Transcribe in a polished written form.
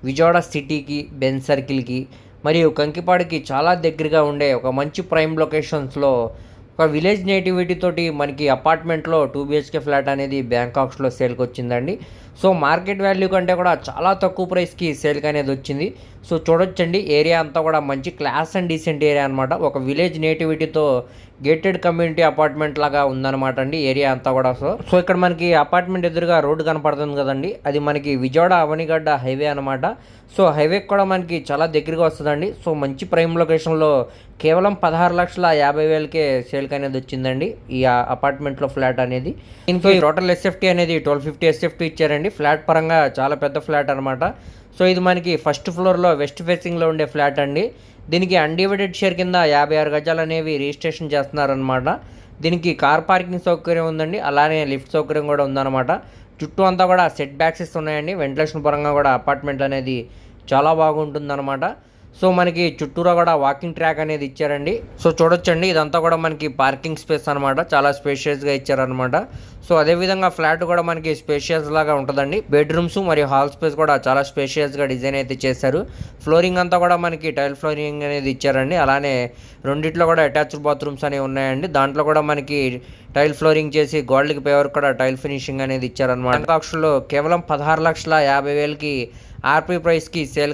విజయవాడ సిటీకి, బెంజ్ సర్కిల్‌కి మరియు కంకిపాడుకి చాలా దగ్గరగా ఉండే ఒక మంచి ప్రైమ్ లొకేషన్స్‌లో ఒక విలేజ్ నేటివిటీ తోటి మనకి అపార్ట్మెంట్‌లో 2 బీహెచ్‌కే ఫ్లాట్ అనేది బ్యాంకాక్స్‌లో సేల్‌కొచ్చిందండి. సో, మార్కెట్ వాల్యూ కంటే కూడా చాలా తక్కువ ప్రైస్‌కి సేల్‌కనేది వచ్చింది. సో, చూడొచ్చండి ఏరియా అంతా కూడా మంచి క్లాస్ అండ్ డీసెంట్ ఏరియా అనమాట. ఒక విలేజ్ నేటివిటీతో గేటెడ్ కమ్యూనిటీ అపార్ట్మెంట్ లాగా ఉందన్నమాట అండి ఏరియా అంతా కూడా. సో ఇక్కడ మనకి అపార్ట్మెంట్ ఎదురుగా రోడ్డు కనపడుతుంది కదండి, అది మనకి విజయవాడ అవనిగడ్డ హైవే అనమాట. సో హైవేకి కూడా మనకి చాలా దగ్గరగా వస్తుందండి. సో మంచి ప్రైమ్ లొకేషన్లో కేవలం 16,50,000కే సేల్కి అనేది వచ్చిందండి ఈ అపార్ట్మెంట్లో ఫ్లాట్ అనేది. దీనికి టోటల్ ఎస్ఎఫ్టీ అనేది 1250 ఎస్ఎఫ్టీ ఇచ్చారండి. ఫ్లాట్ పరంగా చాలా పెద్ద ఫ్లాట్ అనమాట. సో ఇది మనకి ఫస్ట్ ఫ్లోర్లో వెస్ట్ ఫేసింగ్లో ఉండే ఫ్లాట్ అండి. దీనికి అన్డివైడెడ్ షేర్ కింద 56 గజాలు అనేవి రిజిస్ట్రేషన్ చేస్తున్నారనమాట. దీనికి కార్ పార్కింగ్ సౌకర్యం ఉందండి, అలానే లిఫ్ట్ సౌకర్యం కూడా ఉందన్నమాట. చుట్టూ అంతా కూడా సెట్ బ్యాక్సెస్ ఉన్నాయండి. వెంటిలేషన్ పరంగా కూడా అపార్ట్మెంట్ అనేది చాలా బాగుంటుందన్నమాట. సో మనకి చుట్టూరా కూడా వాకింగ్ ట్రాక్ అనేది ఇచ్చారండి. సో చూడొచ్చండి ఇదంతా కూడా మనకి పార్కింగ్ స్పేస్ అనమాట, చాలా స్పేషియస్గా ఇచ్చారనమాట. సో అదేవిధంగా ఫ్లాట్ కూడా మనకి స్పేషియస్ లాగా ఉంటుందండి. బెడ్రూమ్స్ మరియు హాల్ స్పేస్ కూడా చాలా స్పేషియస్గా డిజైన్ అయితే చేశారు. ఫ్లోరింగ్ అంతా కూడా మనకి టైల్ ఫ్లోరింగ్ అనేది ఇచ్చారండి. అలానే రెండిట్లో కూడా అటాచ్డ్ బాత్రూమ్స్ అనేవి ఉన్నాయండి. దాంట్లో కూడా మనకి టైల్ ఫ్లోరింగ్ చేసి గోల్డ్కి పేవర్ కూడా టైల్ ఫినిషింగ్ అనేది ఇచ్చారనమాట. బ్యాంకాక్స్లో కేవలం 16,50,000కి ఆర్పీ ప్రైస్కి సేల్